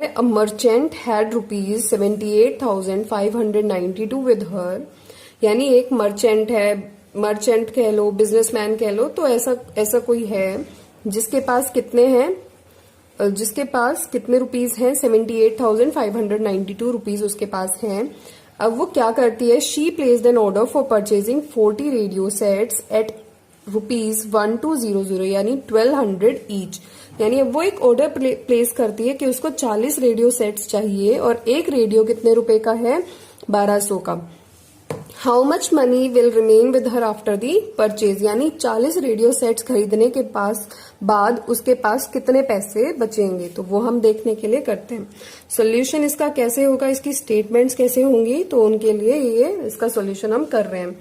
A merchant had rupees 78,592 with her. यानी एक merchant है, मर्चेंट कह लो, बिजनेसमैन कह लो, तो ऐसा कोई है जिसके पास कितने हैं, जिसके पास कितने रुपीज हैं, 78,592 रुपीज उसके पास हैं। अब वो क्या करती है, she placed an order for purchasing 40 radio sets at ₹1200 यानी 1200 ईच। यानी अब वो एक ऑर्डर प्लेस करती है कि उसको 40 रेडियो सेट्स चाहिए और एक रेडियो कितने रुपए का है, 1200 का। How much money will remain with her after the purchase, यानी 40 रेडियो सेट्स खरीदने के बाद उसके पास कितने पैसे बचेंगे, तो वो हम देखने के लिए करते हैं। सोल्यूशन इसका कैसे होगा, इसकी स्टेटमेंट्स कैसे होंगी, तो उनके लिए ये इसका सोल्यूशन हम कर रहे हैं।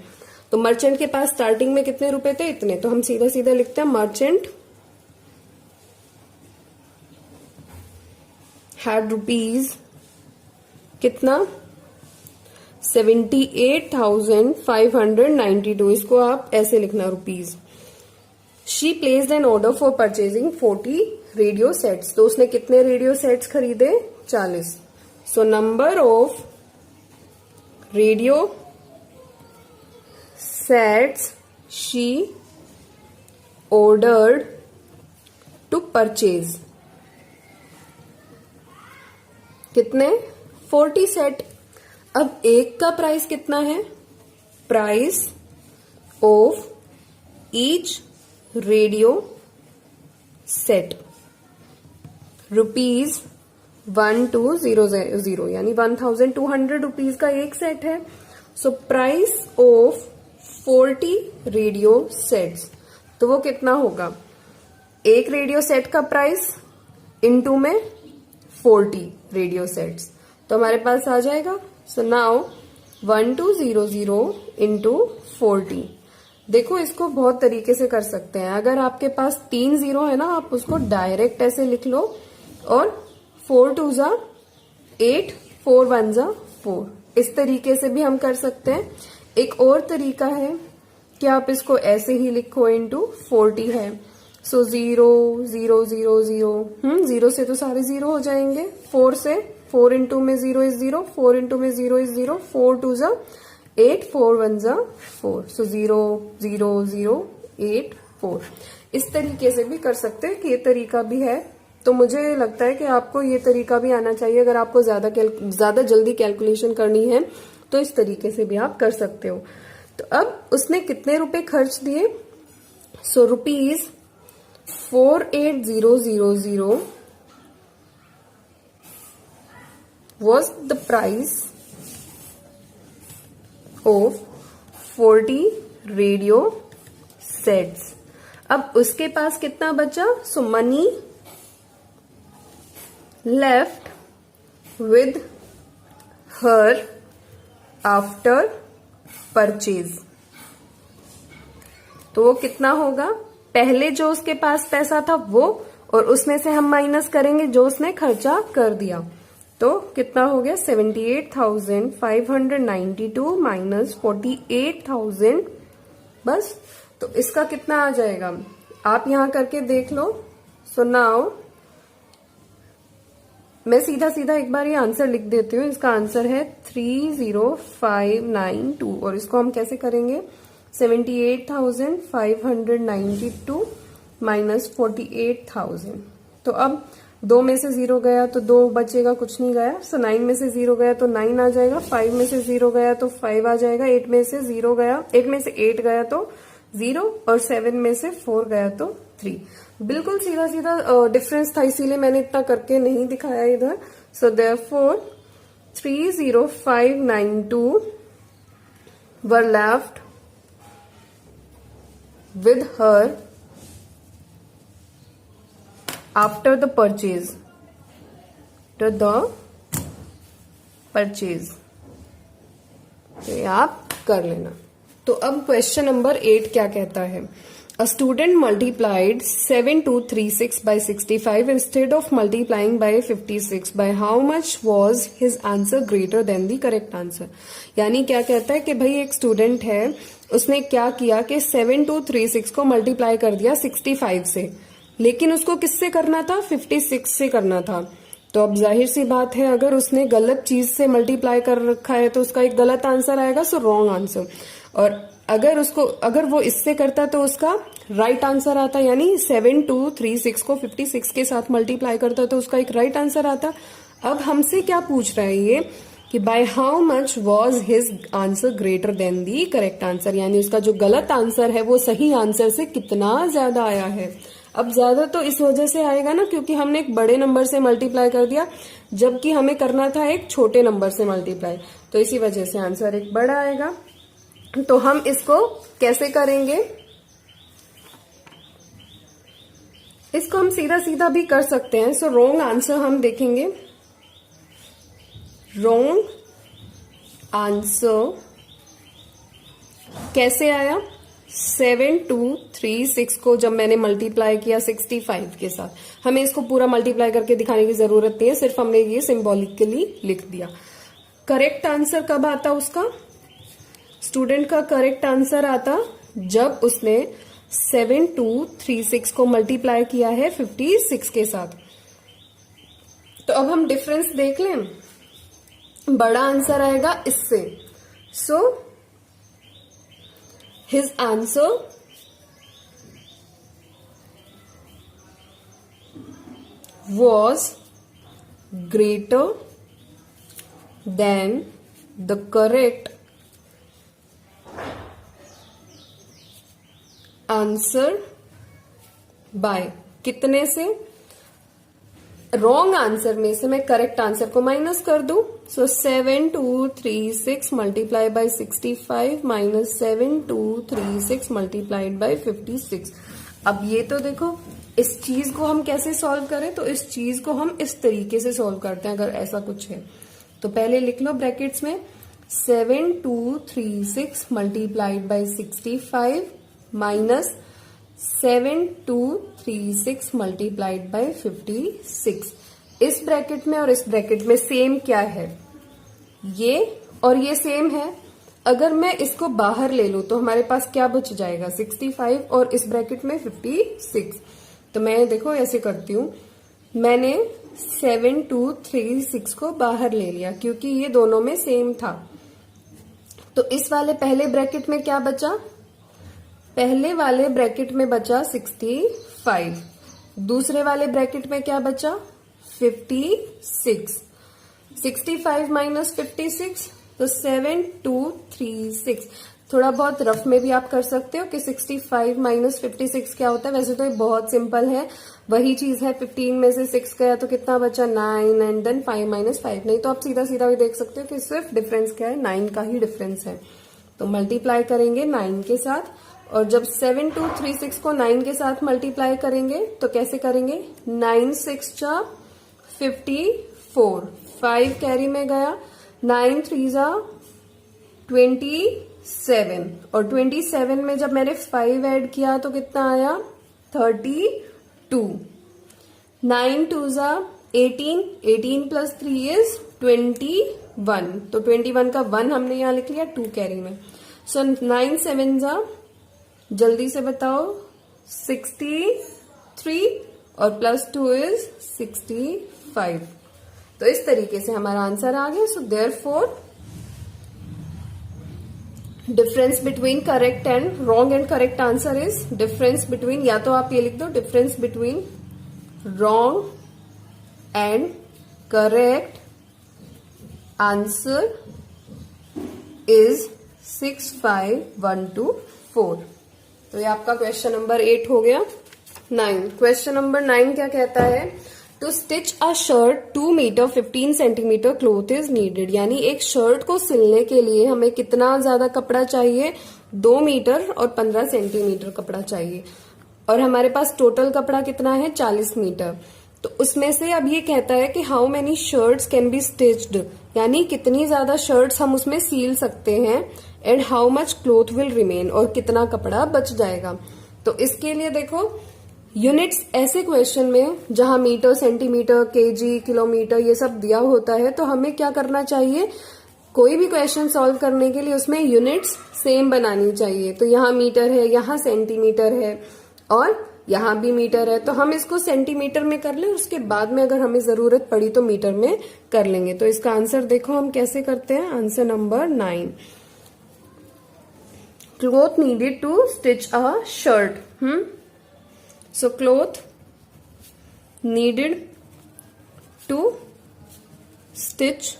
तो मर्चेंट के पास स्टार्टिंग में कितने रुपए थे, इतने, तो हम सीधा सीधा लिखते हैं मर्चेंट हैड रुपीज कितना, 78,592, इसको आप ऐसे लिखना rupees. She placed an order for purchasing 40 radio sets, तो उसने कितने रेडियो सेट्स खरीदे, 40। So number of radio sets she ordered to purchase, कितने, 40 सेट। अब एक का प्राइस कितना है, price of each radio set ₹1200 यानी 1200 रुपीज का एक सेट है। So price of 40 radio sets, तो वो कितना होगा, एक रेडियो सेट का प्राइस इनटू में 40 रेडियो सेट्स, तो हमारे पास आ जाएगा। So now 1200 into 40। देखो इसको बहुत तरीके से कर सकते हैं, अगर आपके पास 3 जीरो है ना, आप उसको डायरेक्ट ऐसे लिख लो और 4 2 जा 8, 4 1 जा 4, इस तरीके से भी हम कर सकते हैं। एक और तरीका है कि आप इसको ऐसे ही लिखो इंटू 40 है। सो 0 0 0 0, 0 से तो सारे 0 हो जाएंगे, 4 से 4 इंटू में 0 इज 0, 4 इंटू में 0 इज 0, 4 2 जा 8, 4 1 जा 4, सो 0 0 0 8 4। इस तरीके से भी कर सकते हैं कि ये तरीका भी है। तो मुझे लगता है कि आपको ये तरीका भी आना चाहिए, अगर आपको ज्यादा जल्दी कैलकुलेशन करनी है तो इस तरीके से भी आप कर सकते हो। तो अब उसने कितने रुपए खर्च दिए, so rupees 48,000 was the price of 40 radio sets. अब उसके पास कितना बचा, so money left with her after purchase, तो वो कितना होगा, पहले जो उसके पास पैसा था वो, और उसमें से हम माइनस करेंगे जो उसने खर्चा कर दिया, तो कितना हो गया, 78,592 माइनस 48,000, बस। तो इसका कितना आ जाएगा, आप यहां करके देख लो। सो नाउ मैं सीधा सीधा एक बार ये आंसर लिख देती हूँ। इसका आंसर है 30592, और इसको हम कैसे करेंगे, 78,592 माइनस 48,000। तो अब 2 में से 0 गया तो 2 बचेगा, कुछ नहीं गया। सो 9 में से 0 गया तो 9 आ जाएगा, 5 में से 0 गया तो 5 आ जाएगा, 8 में से 0 गया, 8 में से 8 गया तो 0, और 7 में से 4 गया तो 3। बिल्कुल सीधा सीधा डिफरेंस था, इसीलिए मैंने इतना करके नहीं दिखाया इधर। So therefore 30592 were left with her after the purchase, तो ये आप कर लेना। तो अब क्वेश्चन नंबर 8 क्या कहता है, A student multiplied 7236 by 65 instead of multiplying by 56. By how much was his answer greater than the correct answer? यानी क्या कहता है कि भाई एक स्टूडेंट है, उसने क्या किया कि 7236 को मल्टीप्लाई कर दिया 65 से, लेकिन उसको किससे करना था, 56 से करना था। तो अब जाहिर सी बात है, अगर उसने गलत चीज से मल्टीप्लाई कर रखा है तो उसका एक गलत आंसर आएगा, सो रॉन्ग आंसर। और अगर वो इससे करता तो उसका राइट आंसर आता, यानी 7236 को 56 के साथ मल्टीप्लाई करता तो उसका एक राइट आंसर आता। अब हमसे क्या पूछ रहा है ये कि by how much was his answer greater than the correct answer, यानी उसका जो गलत आंसर है वो सही आंसर से कितना ज्यादा आया है। अब ज्यादा तो इस वजह से आएगा ना, क्योंकि हमने एक बड़े नंबर से मल्टीप्लाई कर दिया जबकि हमें करना था एक छोटे नंबर से मल्टीप्लाई, तो इसी वजह से आंसर एक बड़ा आएगा। तो हम इसको कैसे करेंगे, इसको हम सीधा सीधा भी कर सकते हैं। सो रॉन्ग आंसर हम देखेंगे, रॉन्ग आंसर कैसे आया, 7236 को जब मैंने मल्टीप्लाई किया 65 के साथ, हमें इसको पूरा मल्टीप्लाई करके दिखाने की जरूरत नहीं है, सिर्फ हमने ये सिंबॉलिकली लिख दिया। करेक्ट आंसर कब आता उसका, स्टूडेंट का करेक्ट आंसर आता जब उसने 7236 को मल्टीप्लाई किया है 56 के साथ। तो अब हम डिफरेंस देख लें, बड़ा आंसर आएगा इससे। So his answer was greater than the correct answer by कितने से, रॉन्ग आंसर में से मैं करेक्ट आंसर को माइनस कर दूं। सो 7236 multiply by 65 minus 7236 multiplied by 56। अब ये तो देखो, इस चीज को हम कैसे सॉल्व करें, तो इस चीज को हम इस तरीके से सॉल्व करते हैं। अगर ऐसा कुछ है तो पहले लिख लो ब्रैकेट्स में 7236 multiplied by 65 minus 7236 multiplied by 56। इस ब्रैकेट में और इस ब्रैकेट में सेम क्या है, ये और ये सेम है। अगर मैं इसको बाहर ले लूं तो हमारे पास क्या बच जाएगा, 65 और इस ब्रैकेट में 56। तो मैं देखो ऐसे करती हूं, मैंने 7236 को बाहर ले लिया क्योंकि ये दोनों में सेम था। तो इस वाले पहले ब्रैकेट में क्या बचा, पहले वाले ब्रैकेट में बचा 65, दूसरे वाले ब्रैकेट में क्या बचा 56। 65 माइनस 56 तो 7236। थोड़ा बहुत रफ में भी आप कर सकते हो कि 65 माइनस 56 क्या होता है। वैसे तो ये बहुत सिंपल है, वही चीज है, 15 में से 6 गया तो कितना बचा 9 एंड देन 5 माइनस 5। नहीं तो आप सीधा सीधा भी देख सकते हो कि सिर्फ डिफरेंस क्या है, 9 का ही डिफरेंस है। तो मल्टीप्लाई करेंगे 9 के साथ, और जब 7236 को 9 के साथ मल्टीप्लाई करेंगे तो कैसे करेंगे, 9 6 जा 54, 5 कैरी में गया, 9 3 जा 27, और 27 में जब मैंने 5 ऐड किया तो कितना आया 32, 9 2 जा 18, 18 प्लस 3 इज 21, तो 21 का 1 हमने यहां लिख लिया 2 कैरी में। सो 9 7 जा, जल्दी से बताओ 63, और प्लस 2 इज 65। तो इस तरीके से हमारा आंसर आ गया। So therefore difference between correct and wrong and correct answer is difference between, या तो आप ये लिख दो difference between wrong and correct answer is 65124। तो ये आपका क्वेश्चन नंबर 8 हो गया। 9 क्वेश्चन नंबर 9 क्या कहता है, to stitch a shirt 2 metre 15 centimetre cloth is needed, यानी एक शर्ट को सिलने के लिए हमें कितना ज्यादा कपड़ा चाहिए, 2 मीटर और 15 सेंटीमीटर कपड़ा चाहिए, और हमारे पास टोटल कपड़ा कितना है 40 मीटर। तो उसमें से अब ये कहता है कि how many shirts can be stitched, यानी कितनी ज्यादा शर्ट्स हम उसमें सील सकते हैं, and how much cloth will remain, और कितना कपड़ा बच जाएगा। तो इसके लिए देखो यूनिट्स, ऐसे क्वेश्चन में जहां मीटर सेंटीमीटर केजी किलोमीटर ये सब दिया होता है, तो हमें क्या करना चाहिए, कोई भी क्वेश्चन सॉल्व करने के लिए उसमें यूनिट्स सेम बनानी चाहिए। तो यहाँ मीटर है, यहाँ सेंटीमीटर है, और यहाँ भी मीटर है, तो हम इसको सेंटीमीटर में कर ले, उसके बाद में अगर हमें जरूरत पड़ी तो मीटर में कर लेंगे। तो इसका आंसर देखो हम कैसे करते हैं। Answer number 9, cloth needed to stitch a shirt. So cloth needed to stitch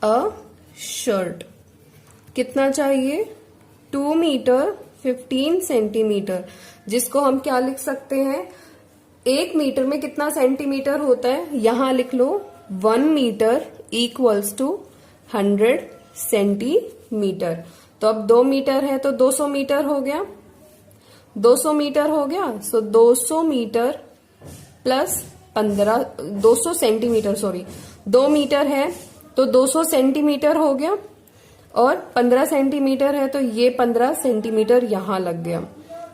a shirt कितना चाहिए, 2 मीटर 15 सेंटीमीटर, जिसको हम क्या लिख सकते हैं, 1 मीटर में कितना सेंटीमीटर होता है, यहां लिख लो 1 मीटर इक्वल्स टू 100 सेंटीमीटर। तो अब 2 मीटर है तो 200 मीटर हो गया, 200 मीटर हो गया। So 200 metre plus 15, 200 centimetre, sorry 2 metre है तो 200 सेंटीमीटर हो गया, और 15 सेंटीमीटर है तो ये 15 सेंटीमीटर यहां लग गया।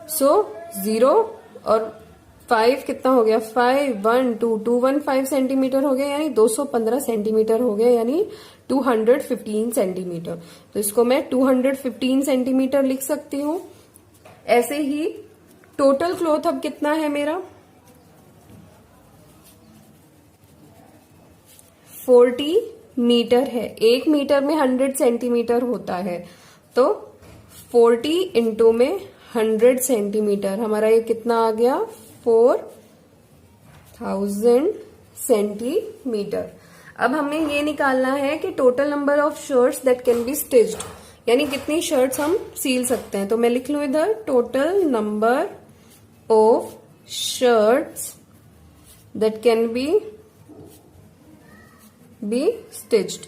सो 0 और 5 कितना हो गया, 5 1 2 215 सेंटीमीटर हो गया, यानी 215 सेंटीमीटर हो गया, यानी 215 सेंटीमीटर। तो इसको मैं 215 सेंटीमीटर लिख सकती हूँ। ऐसे ही टोटल क्लॉथ अब कितना है मेरा, 40 मीटर है। 1 मीटर में 100 सेंटीमीटर होता है, तो 40 इंटू में 100 सेंटीमीटर, हमारा ये कितना आ गया, 4000 सेंटीमीटर। अब हमें ये निकालना है कि total number of shirts that can B stitched, यानी कितनी शर्ट्स हम सील सकते हैं। तो मैं लिख लू इधर total number of shirts that can B stitched.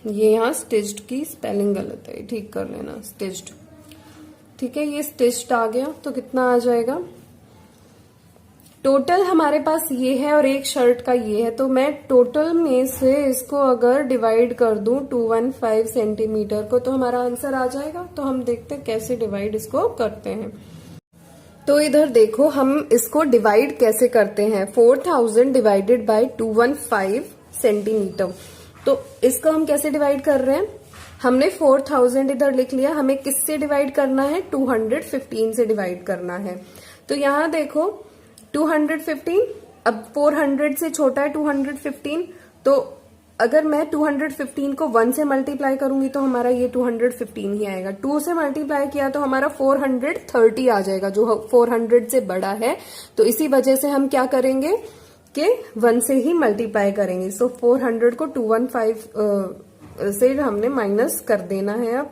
ये यहाँ स्टिच्ड की स्पेलिंग गलत है, ठीक कर लेना, स्टिच्ड। ठीक है, ये स्टिच्ड आ गया, तो कितना आ जाएगा, टोटल हमारे पास ये है और एक शर्ट का ये है, तो मैं टोटल में से इसको अगर डिवाइड कर दूं 215 सेंटीमीटर को, तो हमारा आंसर आ जाएगा। तो हम देखते हैं कैसे डिवाइड इसको करते हैं। तो इधर देखो हम इसको डिवाइड कैसे करते हैं, 4000 डिवाइडेड बाय 215 सेंटीमीटर। तो इसको हम कैसे डिवाइड कर रहे हैं, हमने 4000 इधर लिख लिया, हमें किससे डिवाइड करना है, 215 से डिवाइड करना है। तो यहां देखो 215, अब 400 से छोटा है 215, तो अगर मैं 215 को 1 से मल्टीप्लाई करूंगी तो हमारा ये 215 ही आएगा। 2 से मल्टीप्लाई किया तो हमारा 430 आ जाएगा, जो 400 से बड़ा है। तो इसी वजह से हम क्या करेंगे कि 1 से ही मल्टीप्लाई करेंगे। सो 400 को 215 से हमने माइनस कर देना है। अब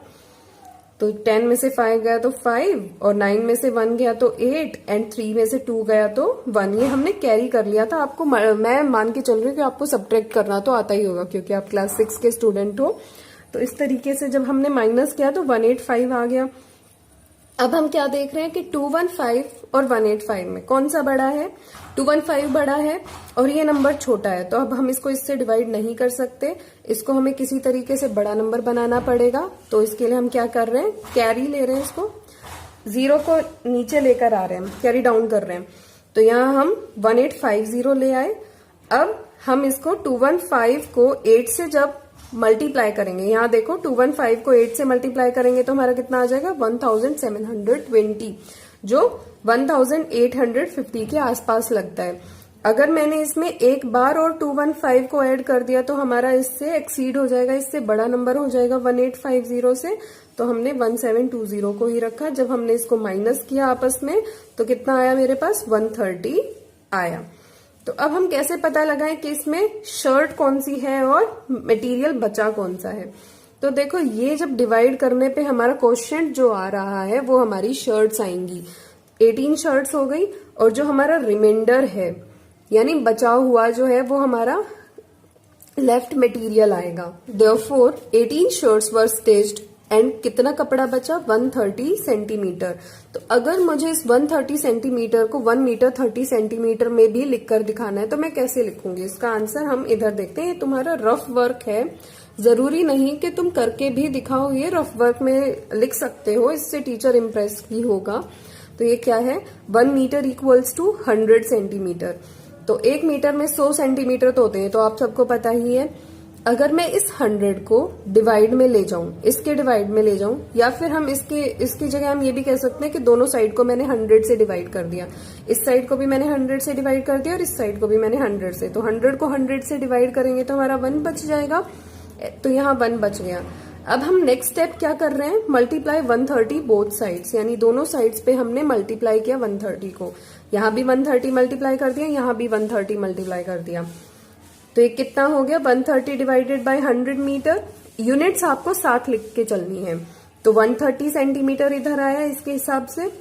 तो 10 में से 5 गया तो 5, और 9 में से 1 गया तो 8, एंड 3 में से 2 गया तो 1। ये हमने कैरी कर लिया था। आपको मैं मान के चल रही हूँ कि आपको सब्ट्रैक्ट करना तो आता ही होगा, क्योंकि आप क्लास 6 के स्टूडेंट हो। तो इस तरीके से जब हमने माइनस किया तो 185 आ गया। अब हम क्या देख रहे हैं कि 215 और 185 में कौन सा बड़ा है, 215 बड़ा है और ये नंबर छोटा है। तो अब हम इसको इससे डिवाइड नहीं कर सकते, इसको हमें किसी तरीके से बड़ा नंबर बनाना पड़ेगा। तो इसके लिए हम क्या कर रहे हैं, कैरी ले रहे हैं, इसको 0 को नीचे लेकर आ रहे हैं, कैरी डाउन कर रहे हैं। तो यहाँ हम 1850 ले आए। अब हम इसको 215 को 8 से जब मल्टीप्लाई करेंगे, यहाँ देखो 215 को 8 से मल्टीप्लाई करेंगे तो हमारा कितना आ जाएगा, 1720, जो 1850 के आसपास लगता है। अगर मैंने इसमें एक बार और 215 को ऐड कर दिया तो हमारा इससे एक्सीड हो जाएगा, इससे बड़ा नंबर हो जाएगा 1850 से। तो हमने 1720 को ही रखा। जब हमने इसको माइनस किया आपस में तो कितना आया मेरे पास, 130 आया। तो अब हम कैसे पता लगाएं कि इसमें शर्ट कौन सी है और मटेरियल बचा कौन सा है। तो देखो ये जब डिवाइड करने पे हमारा क्वोशिएंट जो आ रहा है वो हमारी शर्ट्स आएंगी। 18 शर्ट्स हो गई, और जो हमारा रिमाइंडर है यानी बचा हुआ जो है वो हमारा लेफ्ट मटेरियल आएगा। Therefore 18 shirts were stitched and कितना कपड़ा बचा, 130 सेंटीमीटर। तो अगर मुझे इस 130 सेंटीमीटर को 1 मीटर 30 सेंटीमीटर में भी लिखकर दिखाना है तो मैं कैसे लिखूंगी, इसका आंसर हम इधर देखते हैं। ये तुम्हारा रफ वर्क है, जरूरी नहीं कि तुम करके भी दिखाओ, ये रफ वर्क में लिख सकते हो, इससे टीचर इम्प्रेस भी होगा। तो ये क्या है, 1 मीटर इक्वल्स टू 100 सेंटीमीटर। तो 1 मीटर में 100 सेंटीमीटर तो होते हैं, तो आप सबको पता ही है। अगर मैं इस 100 को डिवाइड में ले जाऊं, इसके डिवाइड में ले जाऊं, या फिर हम इसकी जगह हम ये भी कह सकते हैं कि दोनों साइड को मैंने 100 से डिवाइड कर दिया, इस साइड को भी मैंने 100 से डिवाइड कर दिया और इस साइड को भी मैंने 100 से, तो 100 को 100 से डिवाइड करेंगे तो हमारा 1 बच जाएगा, तो यहाँ 1 बच गया। अब हम नेक्स्ट स्टेप क्या कर रहे हैं, मल्टीप्लाई 130 बोथ साइड्स, यानी दोनों साइड्स पे हमने मल्टीप्लाई किया 130 को, यहाँ भी 130 मल्टीप्लाई कर दिया, यहाँ भी 130 मल्टीप्लाई कर दिया, तो ये कितना हो गया 130 डिवाइडेड बाय 100 मीटर। यूनिट्स आपको साथ लिख के चलनी है, तो 130 सेंटीमीटर इधर आया, इसके हिसाब से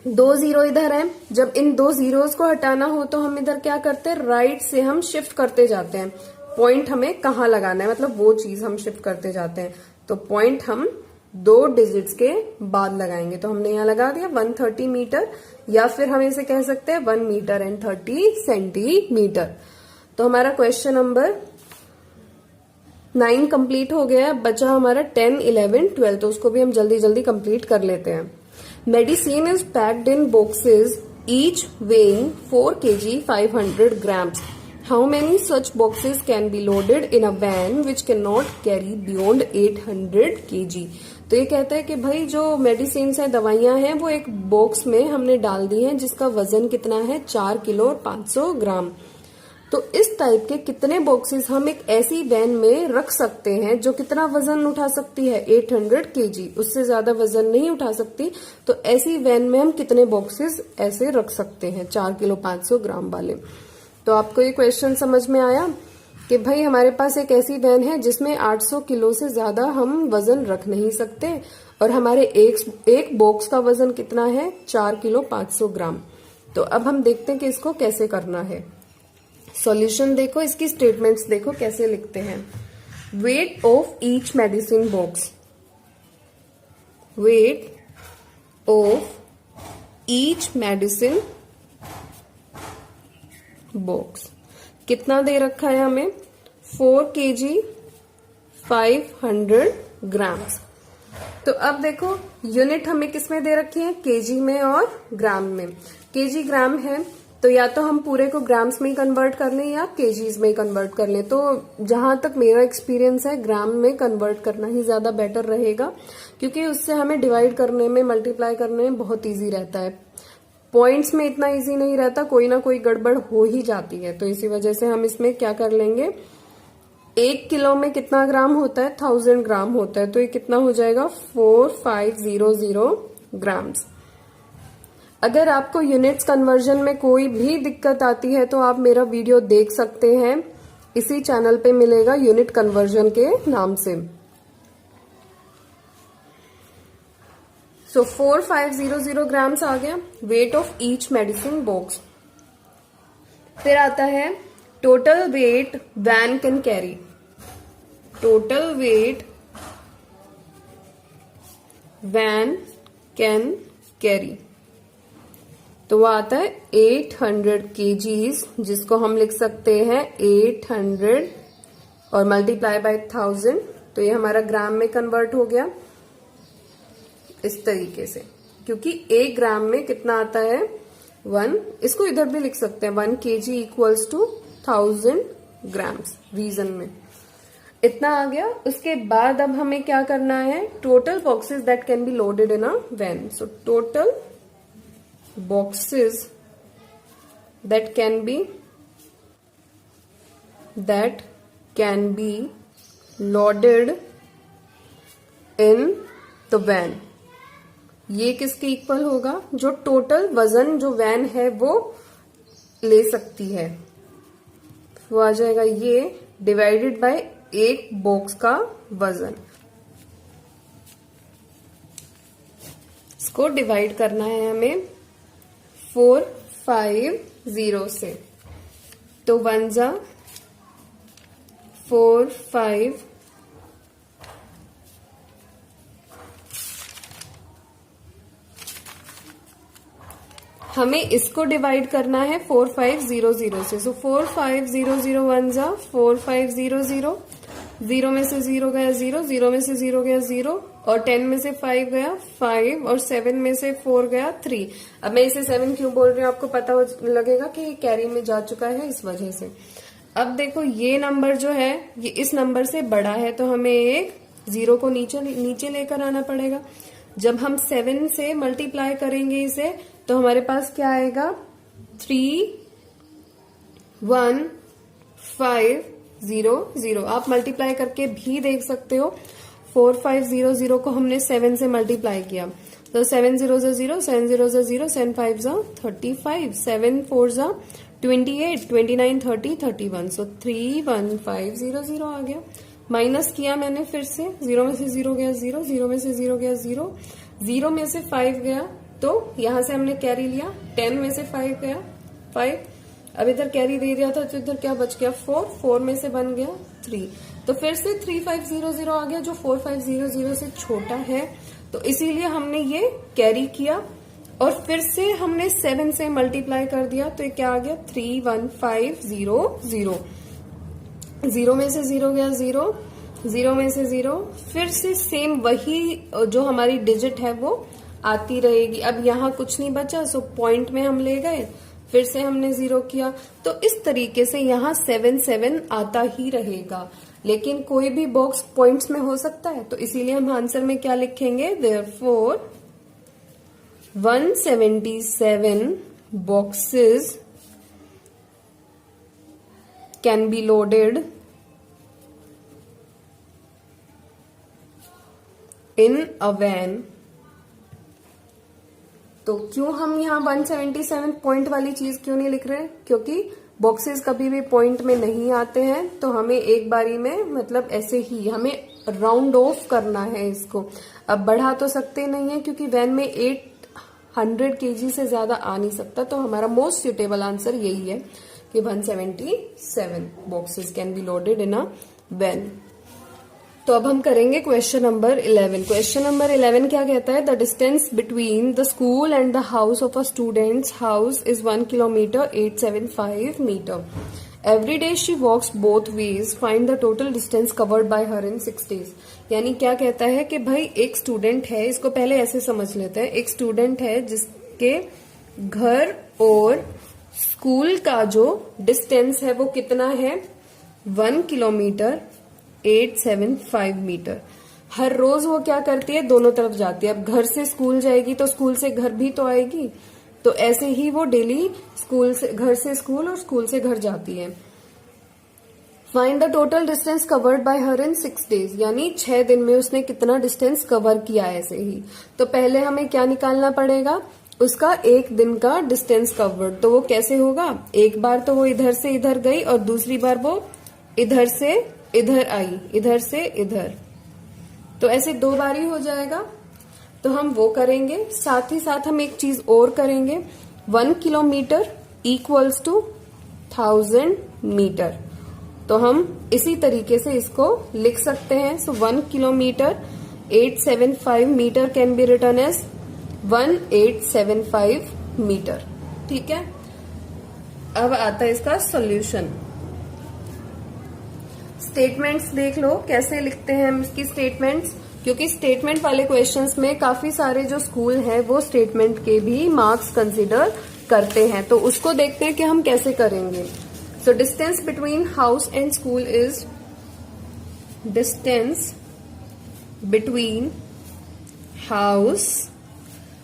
2 जीरो इधर है। जब इन 2 जीरोस को हटाना हो तो हम इधर क्या करते हैं, राइट से हम शिफ्ट करते जाते हैं, पॉइंट हमें कहाँ लगाना है, मतलब वो चीज हम शिफ्ट करते जाते हैं, तो पॉइंट हम 2 डिजिट्स के बाद लगाएंगे, तो हमने यहाँ लगा दिया 130 मीटर, या फिर हम इसे कह सकते हैं 1 मीटर एंड 30 सेंटीमीटर। तो हमारा क्वेश्चन नंबर 9 कंप्लीट हो गया है, बचा हमारा 10, 11, 12, तो उसको भी हम जल्दी जल्दी कंप्लीट कर लेते हैं। Medicine is packed in boxes each weighing 4 kg 500 grams. How many such boxes can be loaded in a van which cannot carry beyond 800 kg? तो ये कहता है कि भाई जो मेडिसिन है, दवाइयां हैं, वो एक बॉक्स में हमने डाल दी हैं जिसका वजन कितना है 4 किलो और 500 ग्राम। तो इस टाइप के कितने बॉक्सेस हम एक ऐसी वैन में रख सकते हैं जो कितना वजन उठा सकती है 800 kg, उससे ज्यादा वजन नहीं उठा सकती, तो ऐसी वैन में हम कितने बॉक्सेस ऐसे रख सकते हैं 4 किलो 500 ग्राम वाले। तो आपको ये क्वेश्चन समझ में आया कि भाई हमारे पास एक ऐसी वैन है जिसमें 800 किलो से ज्यादा हम वजन रख नहीं सकते, और हमारे एक बॉक्स का वजन कितना है 4 किलो 500 ग्राम। तो अब हम देखते हैं कि इसको कैसे करना है। सॉल्यूशन देखो, इसकी स्टेटमेंट्स देखो कैसे लिखते हैं। Wait of each medicine box, wait of each medicine box कितना दे रखा है हमें 4 kg 500 grams। तो अब देखो यूनिट हमें किसमें दे रखी है, केजी में और ग्राम में। केजी ग्राम है तो या तो हम पूरे को ग्राम्स में ही कन्वर्ट कर लें या केजीज में ही कन्वर्ट कर लें। तो जहां तक मेरा एक्सपीरियंस है ग्राम में कन्वर्ट करना ही ज्यादा बेटर रहेगा, क्योंकि उससे हमें डिवाइड करने में, मल्टीप्लाई करने में बहुत इजी रहता है। पॉइंट्स में इतना इजी नहीं रहता, कोई ना कोई गड़बड़ हो ही जाती है। तो इसी वजह से हम इसमें क्या कर लेंगे, 1 किलो में कितना ग्राम होता है 1000 ग्राम होता है, तो ये कितना हो जाएगा 4500 ग्राम्स। अगर आपको यूनिट्स कन्वर्जन में कोई भी दिक्कत आती है तो आप मेरा वीडियो देख सकते हैं, इसी चैनल पे मिलेगा यूनिट कन्वर्जन के नाम से। सो 4500 ग्राम्स आ गया weight of each medicine box. फिर आता है total weight van can carry, total weight van can carry, तो वो आता है 800 kgs, जिसको हम लिख सकते हैं 800 और मल्टीप्लाई बाय 1000, तो ये हमारा ग्राम में कन्वर्ट हो गया इस तरीके से, क्योंकि 1 ग्राम में कितना आता है 1, इसको इधर भी लिख सकते हैं 1 kg equals to 1000 grams, reason में इतना आ गया। उसके बाद अब हमें क्या करना है, total boxes that can be loaded in a van. So total boxes that can be loaded in the van, ये किसके इक्वल होगा, जो टोटल वजन जो वैन है वो ले सकती है, वो आ जाएगा ये डिवाइडेड बाय एक बॉक्स का वजन। इसको डिवाइड करना है हमें 450 से, तो 1 जा 4 5, हमें इसको डिवाइड करना है 4500 से। सो 4500 1 जा 4500, 0 में से 0 गया 0, 0 में से 0 गया 0, और 10 में से 5 गया 5, और 7 में से 4 गया 3। अब मैं इसे 7 क्यों बोल रही हूँ आपको पता लगेगा कि कैरी में जा चुका है इस वजह से। अब देखो ये नंबर जो है ये इस नंबर से बड़ा है, तो हमें एक 0 को नीचे लेकर आना पड़ेगा। जब हम 7 से मल्टीप्लाई करेंगे इसे तो हमारे पास क्या आएगा 31500। आप मल्टीप्लाई करके भी देख सकते हो। 4500 को हमने 7 से मल्टीप्लाई किया तो 7 0 0, 7 0 0, 7 5 35, 7 4 28, 29 30 31, सो 31500 आ गया। माइनस किया मैंने फिर से, 0 में से 0 गया 0, 0 में से 0 गया 0, 0 में से 5 गया तो यहां से हमने कैरी लिया, 10 में से 5 गया 5, अब इधर कैरी दे दिया था तो इधर क्या बच गया 4, 4 में से बन गया 3, तो फिर से 3500 आ गया जो 4500 से छोटा है, तो इसीलिए हमने ये कैरी किया और फिर से हमने 7 से मल्टीप्लाई कर दिया तो ये क्या आ गया 31500। 0 में से 0 गया 0, 0 में से 0, फिर से सेम वही जो हमारी डिजिट है वो आती रहेगी। अब यहाँ कुछ नहीं बचा सो पॉइंट में हम ले गए, फिर से हमने 0 किया, तो इस तरीके से यहाँ 7 7 आता ही रहेगा, लेकिन कोई भी बॉक्स पॉइंट्स में हो सकता है, तो इसीलिए हम आंसर में क्या लिखेंगे, therefore 177 boxes can be loaded in a van। तो क्यों हम यहाँ 177 पॉइंट वाली चीज क्यों नहीं लिख रहे, क्योंकि बॉक्सेस कभी भी पॉइंट में नहीं आते हैं, तो हमें एक बारी में मतलब ऐसे ही हमें राउंड ऑफ करना है इसको। अब बढ़ा तो सकते नहीं है क्योंकि वैन में 800 kg से ज्यादा आ नहीं सकता, तो हमारा मोस्ट सुटेबल आंसर यही है कि 177 boxes can be loaded in a van. तो अब हम करेंगे क्वेश्चन नंबर 11। क्वेश्चन नंबर 11 क्या कहता है, the distance between the school and the house of a students house is 1 kilometre 875 metre. Every day she walks both ways, find the total distance covered by her in 6 days। यानी क्या कहता है कि भाई एक स्टूडेंट है, इसको पहले ऐसे समझ लेते हैं, एक स्टूडेंट है जिसके घर और स्कूल का जो डिस्टेंस है वो कितना है 1 किलोमीटर 875 मीटर। हर रोज वो क्या करती है, दोनों तरफ जाती है। अब घर से स्कूल जाएगी तो स्कूल से घर भी तो आएगी, तो ऐसे ही वो डेली स्कूल से घर से स्कूल और स्कूल से घर जाती है। Find the total distance covered by her in 6 days, यानी 6 दिन में उसने कितना डिस्टेंस कवर किया ऐसे ही। तो पहले हमें क्या निकालना पड़ेगा, उसका एक दिन का डिस्टेंस कवर्ड। तो वो कैसे होगा, एक बार तो वो इधर से इधर गई और दूसरी बार वो इधर से इधर आई, इधर से इधर, तो ऐसे 2 बार ही हो जाएगा। तो हम वो करेंगे, साथ ही साथ हम एक चीज और करेंगे, 1 किलोमीटर इक्वल्स टू 1000 मीटर। तो हम इसी तरीके से इसको लिख सकते हैं। So 1 kilometre 875 metre can be written as 1875 metre. ठीक है, अब आता है इसका सॉल्यूशन। स्टेटमेंट्स देख लो कैसे लिखते हैं हम इसकी स्टेटमेंट्स, क्योंकि स्टेटमेंट वाले क्वेश्चंस में काफी सारे जो स्कूल हैं वो स्टेटमेंट के भी मार्क्स कंसीडर करते हैं, तो उसको देखते हैं कि हम कैसे करेंगे। So distance between house and school is, distance between house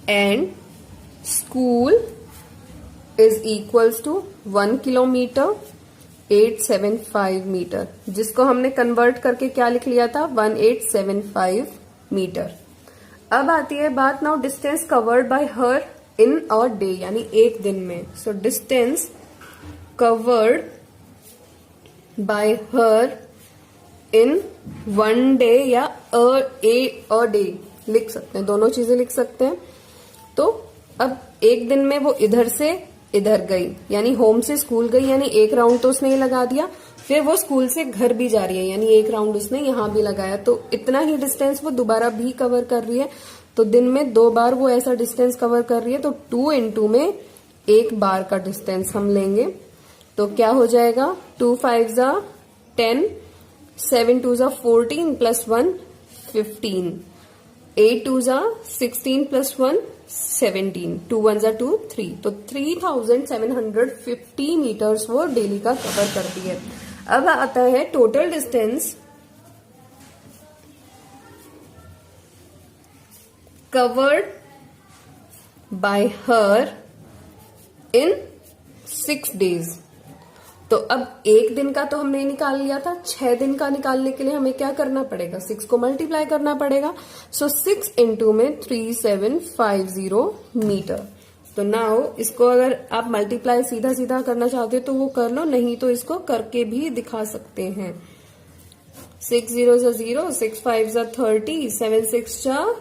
and school is equals to 1 kilometre 875 metre, जिसको हमने कन्वर्ट करके क्या लिख लिया था 1875 मीटर। अब आती है बात now distance covered by her in a day, यानी एक दिन में। So distance covered by her in 1 day या अ डे लिख सकते हैं, दोनों चीजें लिख सकते हैं। तो अब एक दिन में वो इधर से इधर गई, यानी होम से स्कूल गई, यानी एक राउंड तो उसने लगा दिया, फिर वो स्कूल से घर भी जा रही है, यानी एक राउंड उसने यहाँ भी लगाया, तो इतना ही डिस्टेंस वो दोबारा भी कवर कर रही है। तो दिन में 2 बार वो ऐसा डिस्टेंस कवर कर रही है, तो 2 into में 1 बार का डिस्टेंस हम लेंगे, तो क्या हो जाएगा 2 5 10, 7 2 14 + 1 15, 8 2 जा 16 प्लस 1 17, 2 1 जा 2 3, तो 3750 मीटर्स वो डेली का कवर करती है। अब आता है total distance covered by her in 6 days। तो अब एक दिन का तो हमने निकाल लिया था, 6 दिन का निकालने के लिए हमें क्या करना पड़ेगा, 6 को मल्टीप्लाई करना पड़ेगा। सो 6 इंटू में 3750 मीटर। तो नाउ इसको अगर आप मल्टीप्लाई सीधा सीधा करना चाहते हो तो वो कर लो, नहीं तो इसको करके भी दिखा सकते हैं। 6 0 जा 0, 6 5 जा 30, 7 6 जा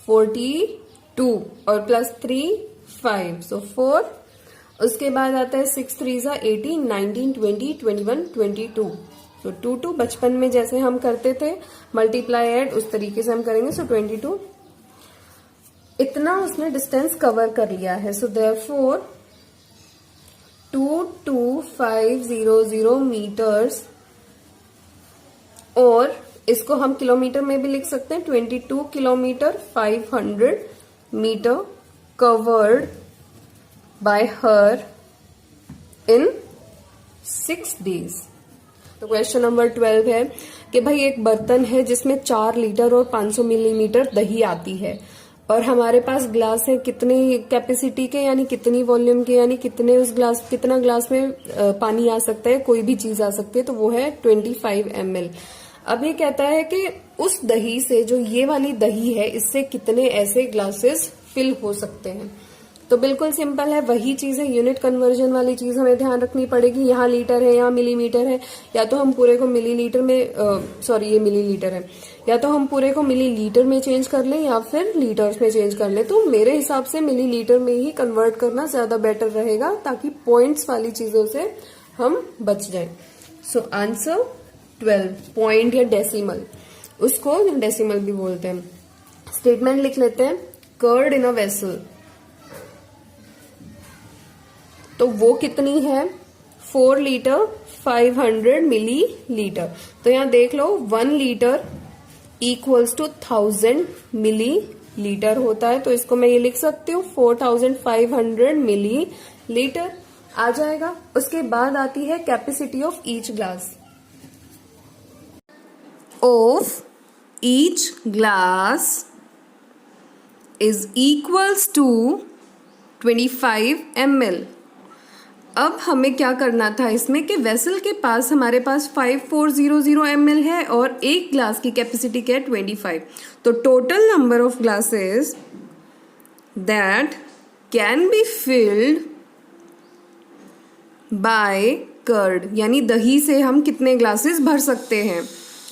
42 और प्लस 3 5, सो 4। उसके बाद आता है 6 3 जा 18, 19 20 21 22, तो 2 2 बचपन में जैसे हम करते थे मल्टीप्लाई ऐड उस तरीके से हम करेंगे। सो 22 इतना उसने डिस्टेंस कवर कर लिया है। सो देयरफॉर 22500 मीटर्स, और इसको हम किलोमीटर में भी लिख सकते हैं, 22 kilometre 500 metre covered by her in 6 days। तो क्वेश्चन नंबर 12 है कि भाई एक बर्तन है जिसमें 4 लीटर और 500 मिलीलीटर दही आती है, और हमारे पास ग्लास है कितनी कैपेसिटी के, यानी कितनी वॉल्यूम के, यानी कितना ग्लास में पानी आ सकता है, कोई भी चीज आ सकती है, तो वो है 25 ml। अब ये कहता है कि उस दही से, जो ये वाली दही है, इससे कितने ऐसे ग्लासेस फिल हो सकते हैं। तो बिल्कुल सिंपल है, वही चीज है, यूनिट कन्वर्जन वाली चीज हमें ध्यान रखनी पड़ेगी। यहाँ लीटर है, यहाँ मिलीमीटर है, या तो हम पूरे को मिलीलीटर में ये मिलीलीटर है, या तो हम पूरे को मिलीलीटर में चेंज कर लें या फिर लीटर्स में चेंज कर लें। तो मेरे हिसाब से मिलीलीटर में ही कन्वर्ट करना ज्यादा बेटर रहेगा, ताकि पॉइंट्स वाली चीजों से हम बच जाएं। सो आंसर 12, पॉइंट या डेसिमल, उसको डेसिमल भी बोलते हैं। स्टेटमेंट लिख लेते हैं, कर्ड इन अ वेसल, तो वो कितनी है, 4 लीटर 500 मिलीलीटर। तो यहां देख लो 1 लीटर इक्वल्स टू 1000 मिलीलीटर होता है, तो इसको मैं ये लिख सकती हूँ 4500 मिलीलीटर आ जाएगा। उसके बाद आती है capacity of each glass. Of each glass is equals to 25 ml। अब हमें क्या करना था इसमें कि वेसल के पास हमारे पास 5400 ml है और एक ग्लास की कैपेसिटी क्या है 25। तो total number of glasses that can be filled by curd, यानी दही से हम कितने ग्लासेस भर सकते हैं।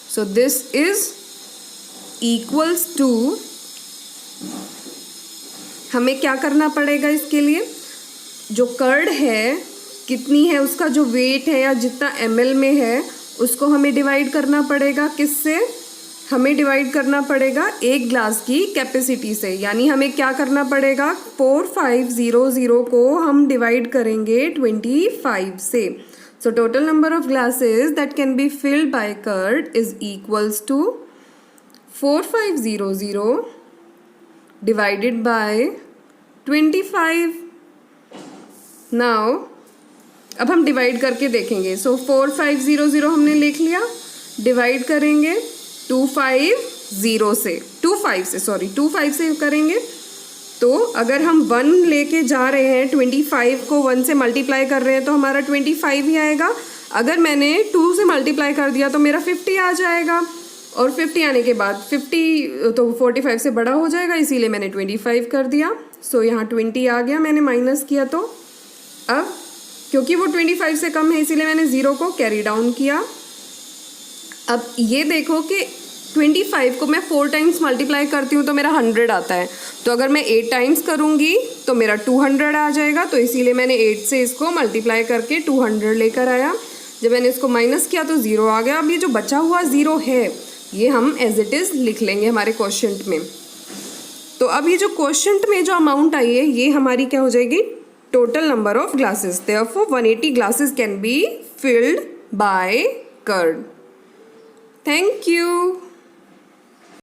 So this is equals to, हमें क्या करना पड़ेगा इसके लिए, जो कर्ड है कितनी है, उसका जो वेट है या जितना ml में है उसको हमें डिवाइड करना पड़ेगा, किससे, हमें डिवाइड करना पड़ेगा एक ग्लास की कैपेसिटी से। यानी हमें क्या करना पड़ेगा, 4500 को हम डिवाइड करेंगे 25 से। So total number of glasses that can be filled by curd is equals to 4500 divided by 25। Now अब हम डिवाइड करके देखेंगे। सो 4500 हमने लिख लिया, डिवाइड करेंगे 25 से करेंगे। तो अगर हम 1 लेके जा रहे हैं, 25 को 1 से मल्टीप्लाई कर रहे हैं, तो हमारा 25 ही आएगा। अगर मैंने 2 से मल्टीप्लाई कर दिया तो मेरा 50 आ जाएगा, और 50 आने के बाद 50 तो 45 से बड़ा हो जाएगा, इसीलिए मैंने 25 कर दिया। सो यहाँ 20 आ गया, मैंने माइनस किया, तो अब क्योंकि वो 25 से कम है इसीलिए मैंने 0 को कैरी डाउन किया। अब ये देखो कि 25 को मैं 4 टाइम्स मल्टीप्लाई करती हूँ तो मेरा 100 आता है, तो अगर मैं 8 टाइम्स करूँगी तो मेरा 200 आ जाएगा। तो इसीलिए मैंने 8 से इसको मल्टीप्लाई करके 200 लेकर आया। जब मैंने इसको माइनस किया तो 0 आ गया। अब ये जो बचा हुआ 0 है ये हम एज इट इज़ लिख लेंगे हमारे क्वोशिएंट में। तो अब ये जो क्वोशिएंट में जो अमाउंट आई है ये हमारी क्या हो जाएगी, total number of glasses. Therefore 180 glasses can be filled by curd. Thank you.